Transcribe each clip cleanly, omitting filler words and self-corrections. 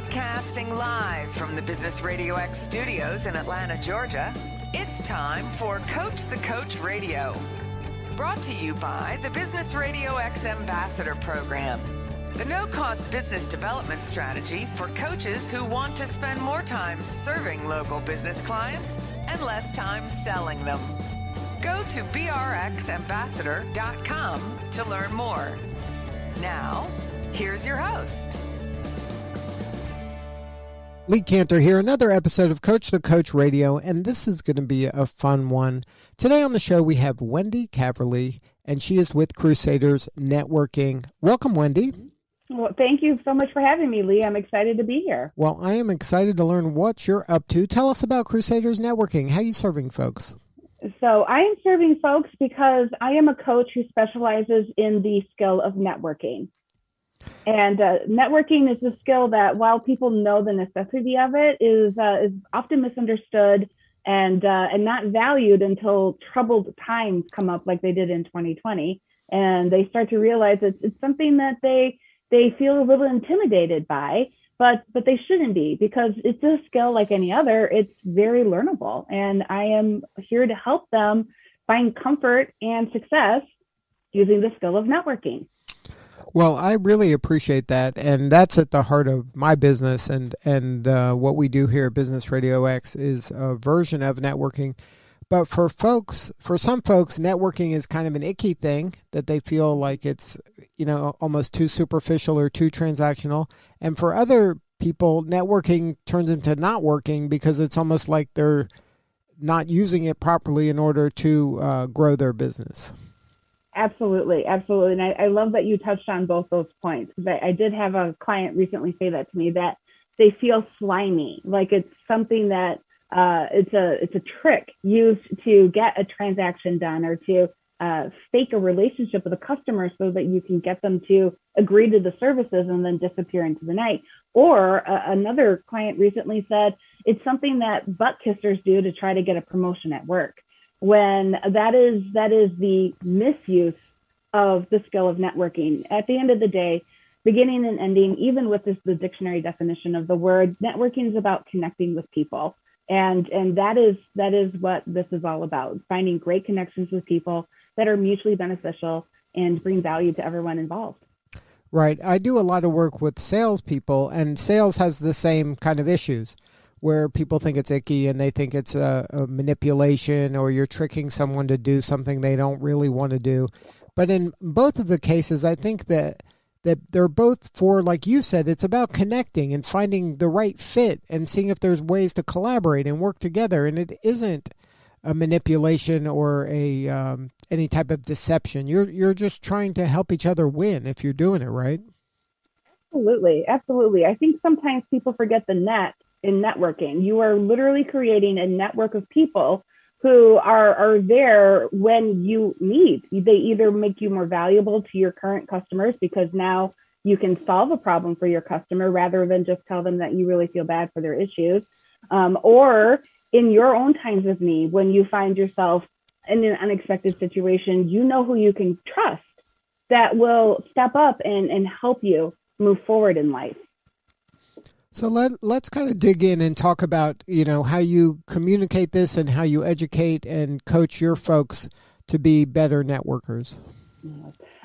Broadcasting live from the Business Radio X studios in Atlanta, Georgia, it's time for Coach the Coach Radio. Brought to you by the Business Radio X Ambassador Program, the no-cost business development strategy for coaches who want to spend more time serving local business clients and less time selling them. Go to brxambassador.com to learn more. Now, here's your host. Lee Kantor here, another episode of Coach the Coach Radio, and this is going to be a fun one. Today on the show, we have Wendy Caverly, and she is with Crusaders Networking. Welcome, Wendy. Well, thank you so much for having me, Lee. I'm excited to be here. Well, I am excited to learn what you're up to. Tell us about Crusaders Networking. How are you serving folks? So I am serving folks because I am a coach who specializes in the skill of networking. And networking is a skill that, while people know the necessity of it, is often misunderstood and not valued until troubled times come up, like they did in 2020, and they start to realize it's something that they feel a little intimidated by, but they shouldn't be, because it's a skill like any other. It's very learnable, and I am here to help them find comfort and success using the skill of networking. Well, I really appreciate that, and that's at the heart of my business, and what we do here at Business Radio X is a version of networking. But for some folks, networking is kind of an icky thing that they feel like it's, almost too superficial or too transactional. And for other people, networking turns into not working because it's almost like they're not using it properly in order to grow their business. Absolutely. Absolutely. And I love that you touched on both those points. I did have a client recently say that to me, that they feel slimy, like it's something that it's a trick used to get a transaction done, or to fake a relationship with a customer so that you can get them to agree to the services and then disappear into the night. Or another client recently said it's something that butt kissers do to try to get a promotion at work, when that is the misuse of the skill of networking. At the end of the day, beginning and ending, even with the dictionary definition of the word, networking is about connecting with people. And that is what this is all about, finding great connections with people that are mutually beneficial and bring value to everyone involved. Right. I do a lot of work with salespeople, and sales has the same kind of issues, where people think it's icky and they think it's a manipulation, or you're tricking someone to do something they don't really want to do. But in both of the cases, I think that they're both for, like you said, it's about connecting and finding the right fit and seeing if there's ways to collaborate and work together. And it isn't a manipulation or any type of deception. You're just trying to help each other win if you're doing it right. Absolutely. Absolutely. I think sometimes people forget the net in networking. You are literally creating a network of people who are there when you need. They either make you more valuable to your current customers, because now you can solve a problem for your customer rather than just tell them that you really feel bad for their issues, or in your own times of need, when you find yourself in an unexpected situation, you know who you can trust that will step up and help you move forward in life. So let's kind of dig in and talk about, how you communicate this and how you educate and coach your folks to be better networkers.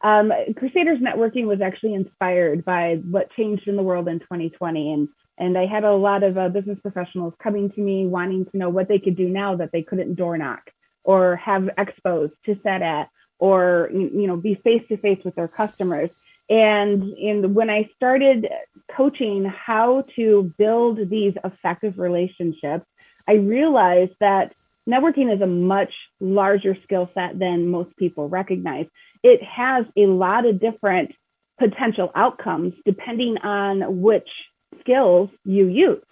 Crusaders Networking was actually inspired by what changed in the world in 2020. And I had a lot of business professionals coming to me wanting to know what they could do now that they couldn't door knock or have expos to set at, or, be face-to-face with their customers. And when I started coaching how to build these effective relationships, I realized that networking is a much larger skill set than most people recognize. It has a lot of different potential outcomes depending on which skills you use.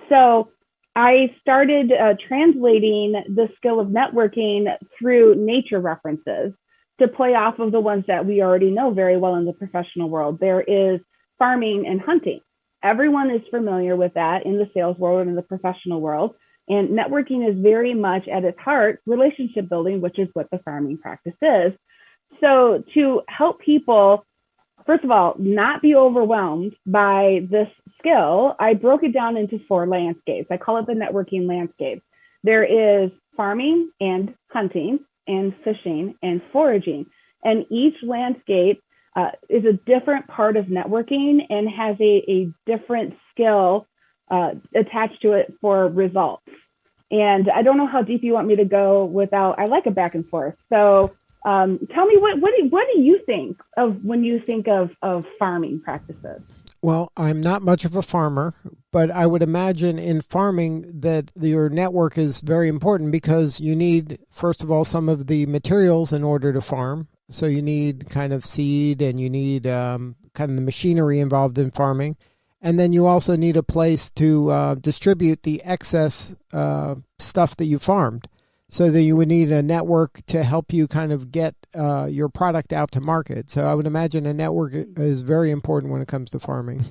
So I started translating the skill of networking through nature references to play off of the ones that we already know very well in the professional world. There is farming and hunting. Everyone is familiar with that in the sales world and in the professional world. And networking is very much at its heart relationship building, which is what the farming practice is. So to help people, first of all, not be overwhelmed by this skill, I broke it down into 4 landscapes. I call it the networking landscape. There is farming and hunting and fishing and foraging. And each landscape is a different part of networking and has a different skill attached to it for results. And I don't know how deep you want me to go without, I like a back and forth. So tell me, what do you think of when you think of farming practices? Well, I'm not much of a farmer, but I would imagine in farming that your network is very important because you need, first of all, some of the materials in order to farm. So you need kind of seed and you need kind of the machinery involved in farming. And then you also need a place to distribute the excess stuff that you farmed. So that you would need a network to help you kind of get your product out to market. So I would imagine a network is very important when it comes to farming.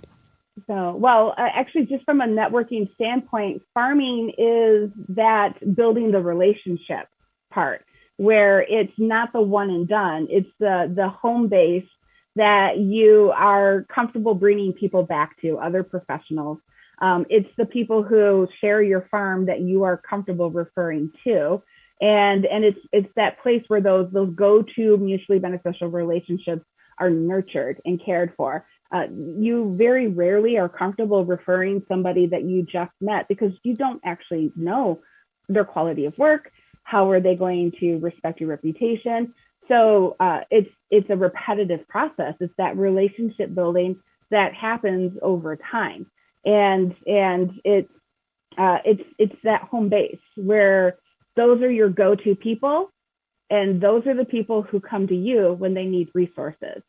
So, well, actually, just from a networking standpoint, farming is that building the relationship part, where it's not the one and done. It's the home base that you are comfortable bringing people back to, other professionals. It's the people who share your farm that you are comfortable referring to. And it's that place where those go-to mutually beneficial relationships are nurtured and cared for. You very rarely are comfortable referring somebody that you just met because you don't actually know their quality of work. How are they going to respect your reputation? So it's a repetitive process. It's that relationship building that happens over time, and it's that home base where those are your go-to people, and those are the people who come to you when they need resources.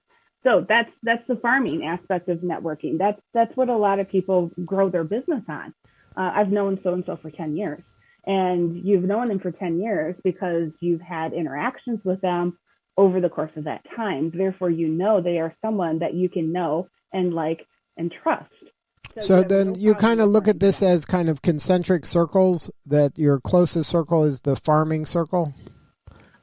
So that's the farming aspect of networking. That's what a lot of people grow their business on. I've known so-and-so for 10 years, and you've known them for 10 years because you've had interactions with them over the course of that time. Therefore, you know they are someone that you can know and like and trust. So then you kind of look at this as kind of concentric circles, that your closest circle is the farming circle?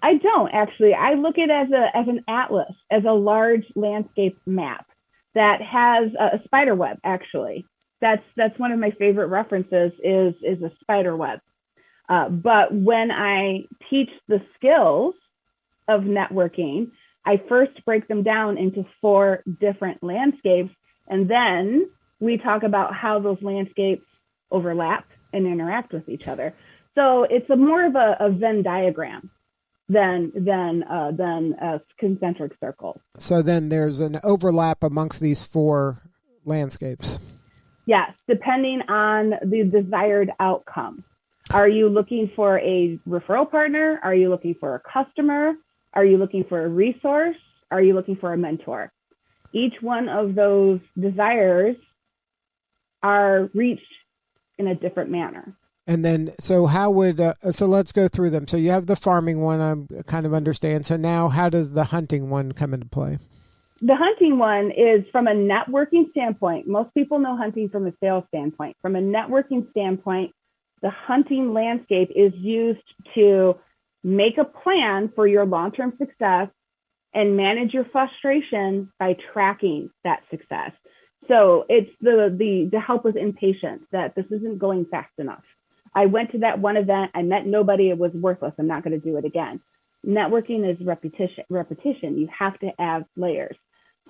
I don't actually. I look at it as an atlas, as a large landscape map that has a spider web, actually. That's one of my favorite references is a spider web. But when I teach the skills of networking, I first break them down into 4 different landscapes, and then we talk about how those landscapes overlap and interact with each other. So it's more of a Venn diagram than a concentric circle. So then there's an overlap amongst these 4 landscapes. Yes, depending on the desired outcome. Are you looking for a referral partner? Are you looking for a customer? Are you looking for a resource? Are you looking for a mentor? Each one of those desires are reached in a different manner. And then, so how would, so let's go through them. So you have the farming one, I kind of understand. So now how does the hunting one come into play? The hunting one is from a networking standpoint. Most people know hunting from a sales standpoint. From a networking standpoint, the hunting landscape is used to make a plan for your long-term success and manage your frustration by tracking that success. So it's the help with impatience, that this isn't going fast enough. I went to that one event, I met nobody, it was worthless, I'm not going to do it again. Networking is repetition. You have to add layers.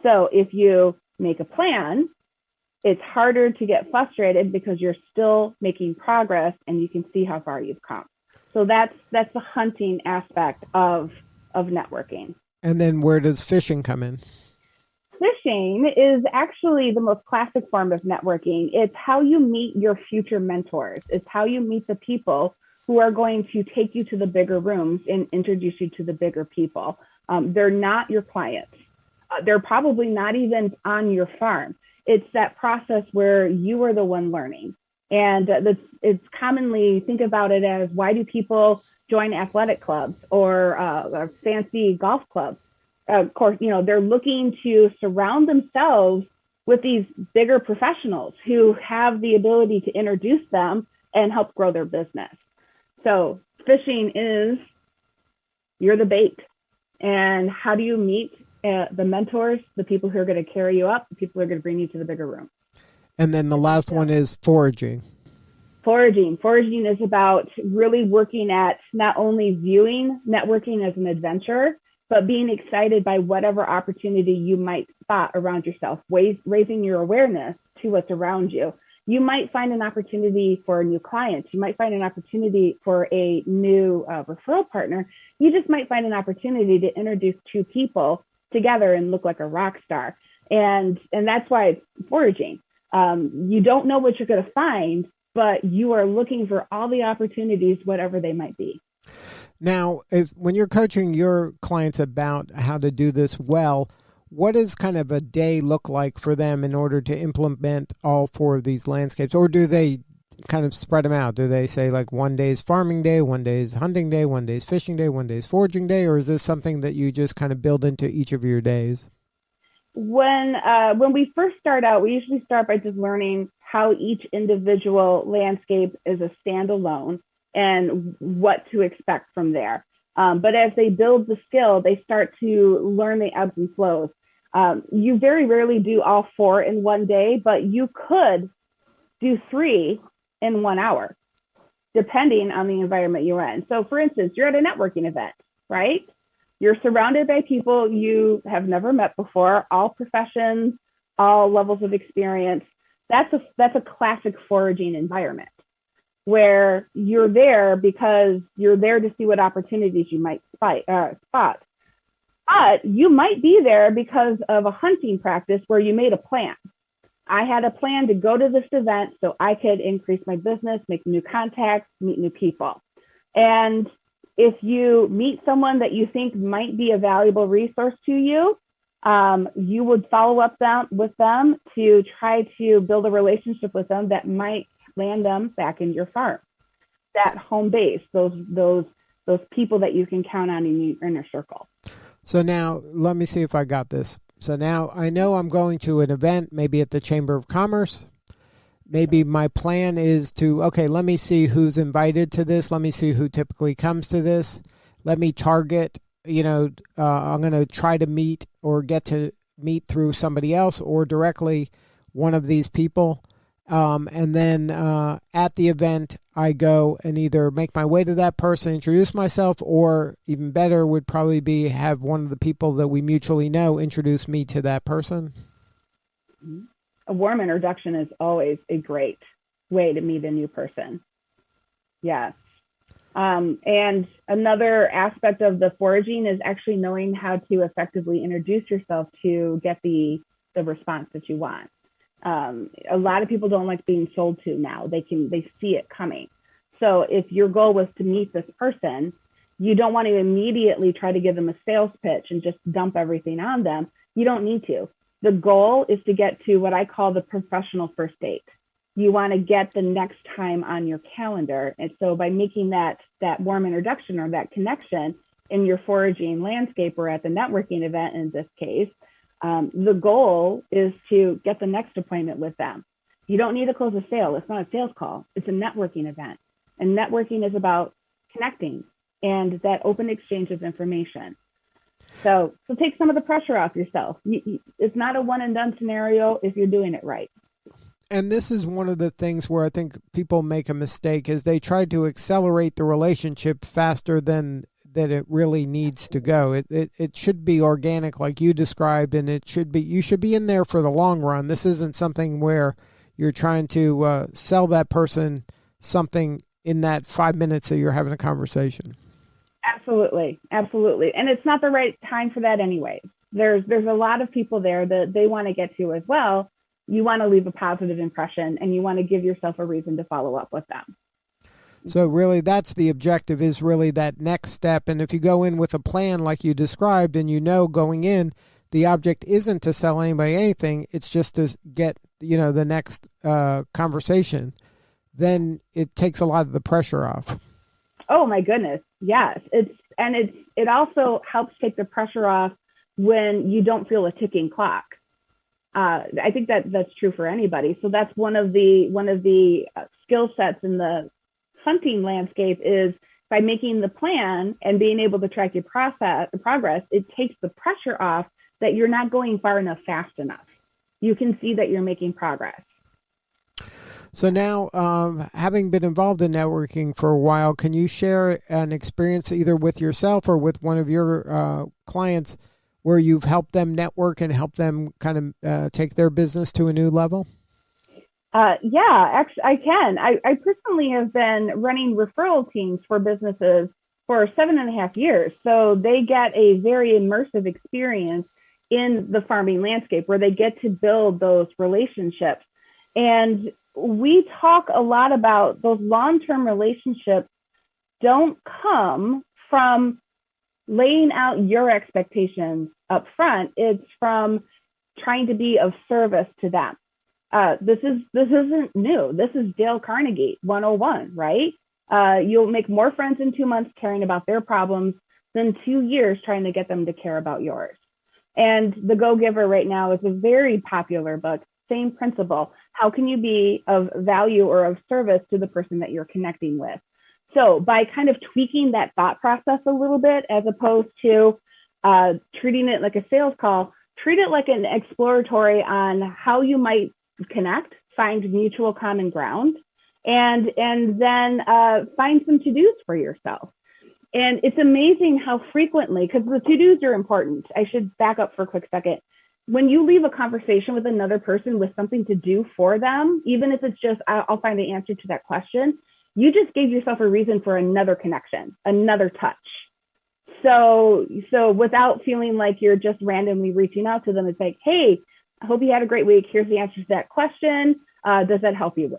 So if you make a plan, it's harder to get frustrated because you're still making progress and you can see how far you've come. So that's the hunting aspect of networking. And then where does fishing come in? Fishing is actually the most classic form of networking. It's how you meet your future mentors. It's how you meet the people who are going to take you to the bigger rooms and introduce you to the bigger people. They're not your clients. They're probably not even on your farm. It's that process where you are the one learning. And it's commonly, think about it as, why do people join athletic clubs or fancy golf clubs? Of course, they're looking to surround themselves with these bigger professionals who have the ability to introduce them and help grow their business. So fishing is, you're the bait. And how do you meet the mentors, the people who are going to carry you up, the people who are going to bring you to the bigger room? And then the last one is foraging. Foraging. Foraging is about really working at not only viewing networking as an adventure, but being excited by whatever opportunity you might spot around yourself, raising your awareness to what's around you. You might find an opportunity for new clients. You might find an opportunity for a new referral partner. You just might find an opportunity to introduce two people together and look like a rock star. And that's why it's foraging. You don't know what you're going to find, but you are looking for all the opportunities, whatever they might be. Now, when you're coaching your clients about how to do this well, what does kind of a day look like for them in order to implement all four of these landscapes? Or do they kind of spread them out? Do they say like one day is farming day, one day is hunting day, one day is fishing day, one day is foraging day? Or is this something that you just kind of build into each of your days? When we first start out, we usually start by just learning how each individual landscape is a standalone and what to expect from there. But as they build the skill, they start to learn the ebbs and flows. You very rarely do all four in one day, but you could do 3 in 1 hour, depending on the environment you're in. So for instance, you're at a networking event, right? You're surrounded by people you have never met before, all professions, all levels of experience. That's a classic foraging environment where you're there because you're there to see what opportunities you might spot. But you might be there because of a hunting practice where you made a plan. I had a plan to go to this event so I could increase my business, make new contacts, meet new people. And if you meet someone that you think might be a valuable resource to you, you would follow up with them to try to build a relationship with them that might land them back in your farm, that home base, those people that you can count on in your inner circle. So now let me see if I got this. So now I know I'm going to an event, maybe at the Chamber of Commerce. Maybe my plan is to, okay, let me see who's invited to this. Let me see who typically comes to this. Let me target, I'm going to try to meet or get to meet through somebody else or directly one of these people. And then at the event, I go and either make my way to that person, introduce myself, or even better would probably be have one of the people that we mutually know introduce me to that person. A warm introduction is always a great way to meet a new person. Yes. And another aspect of the foraging is actually knowing how to effectively introduce yourself to get the response that you want. A lot of people don't like being sold to now. They see it coming. So if your goal was to meet this person, you don't want to immediately try to give them a sales pitch and just dump everything on them. You don't need to. The goal is to get to what I call the professional first date. You want to get the next time on your calendar. And so by making that warm introduction or that connection in your foraging landscape or at the networking event in this case, the goal is to get the next appointment with them. You don't need to close a sale. It's not a sales call. It's a networking event. And networking is about connecting and that open exchange of information. So take some of the pressure off yourself. It's not a one and done scenario if you're doing it right. And this is one of the things where I think people make a mistake is they try to accelerate the relationship faster than that it really needs to go. It should be organic like you described, and you should be in there for the long run. This isn't something where you're trying to sell that person something in that 5 minutes that you're having a conversation. Absolutely. And it's not the right time for that anyway. There's a lot of people there that they want to get to as well. You want to leave a positive impression and you want to give yourself a reason to follow up with them. So really that's the objective, is really that next step. And if you go in with a plan like you described and going in, the object isn't to sell anybody anything, it's just to get, the next conversation, then it takes a lot of the pressure off. Oh my goodness. Yes. It also helps take the pressure off when you don't feel a ticking clock. I think that's true for anybody. So that's one of the skill sets in the hunting landscape is by making the plan and being able to track your progress, it takes the pressure off that you're not going far enough, fast enough. You can see that you're making progress. So now, having been involved in networking for a while, can you share an experience either with yourself or with one of your clients where you've helped them network and help them kind of take their business to a new level? Yeah, actually, I can. I personally have been running referral teams for businesses for 7.5 years. So they get a very immersive experience in the farming landscape where they get to build those relationships. And we talk a lot about those long-term relationships don't come from laying out your expectations up front. It's from trying to be of service to them. This isn't new. This is Dale Carnegie 101, right? You'll make more friends in 2 months caring about their problems than 2 years trying to get them to care about yours. And The Go-Giver right now is a very popular book. Same principle. How can you be of value or of service to the person that you're connecting with? So by kind of tweaking that thought process a little bit, as opposed to treating it like a sales call, treat it like an exploratory on how you might connect, find mutual common ground, and then find some to-dos for yourself. And it's amazing how frequently, because the to-dos are important. I should back up for a quick second. When you leave a conversation with another person with something to do for them, even if it's just, I'll find the answer to that question, you just gave yourself a reason for another connection, another touch. So without feeling like you're just randomly reaching out to them, it's like, hey, I hope you had a great week. Here's the answer to that question. Does that help you?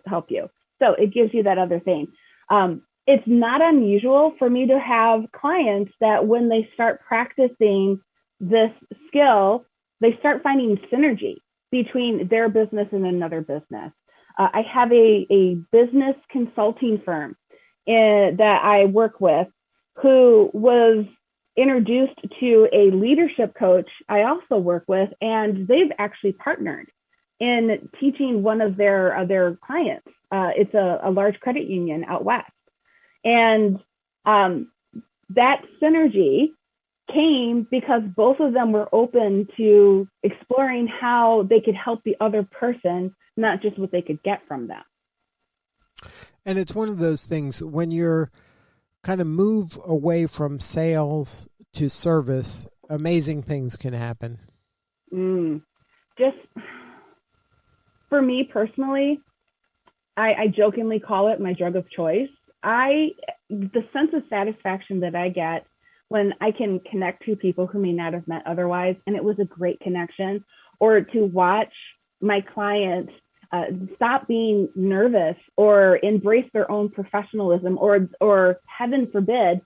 So it gives you that other thing. It's not unusual for me to have clients that when they start practicing this skill, they start finding synergy between their business and another business. I have a business consulting firm that I work with who was introduced to a leadership coach I also work with, and they've actually partnered in teaching one of their clients. It's a large credit union out west. And that synergy came because both of them were open to exploring how they could help the other person, not just what they could get from them. And it's one of those things when you're kind of move away from sales to service, amazing things can happen. Just for me personally, I jokingly call it my drug of choice. The sense of satisfaction that I get when I can connect to people who may not have met otherwise, and it was a great connection, or to watch my clients stop being nervous or embrace their own professionalism, or heaven forbid,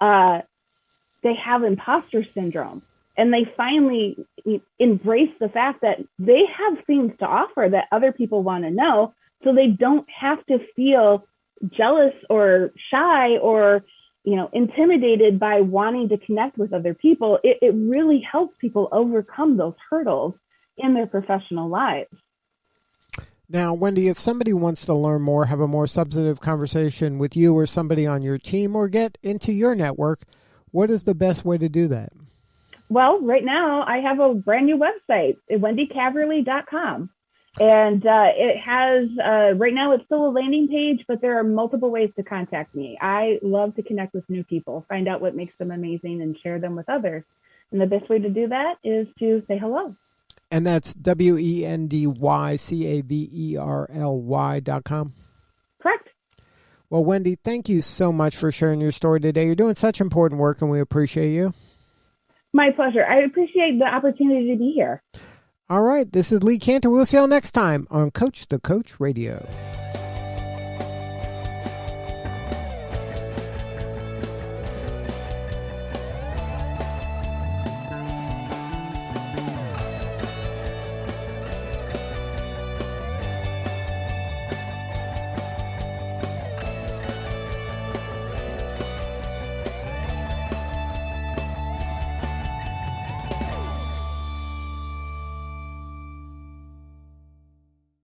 they have imposter syndrome. And they finally embrace the fact that they have things to offer that other people want to know, so they don't have to feel jealous or shy or intimidated by wanting to connect with other people. It really helps people overcome those hurdles in their professional lives. Now, Wendy, if somebody wants to learn more, have a more substantive conversation with you or somebody on your team, or get into your network, what is the best way to do that? Well, right now I have a brand new website, wendycaverly.com. And it has, right now it's still a landing page, but there are multiple ways to contact me. I love to connect with new people, find out what makes them amazing, and share them with others. And the best way to do that is to say hello. And that's WendyCaverly.com. Correct. Well, Wendy, thank you so much for sharing your story today. You're doing such important work, and we appreciate you. My pleasure. I appreciate the opportunity to be here. All right, this is Lee Kantor. We'll see you all next time on Coach the Coach Radio.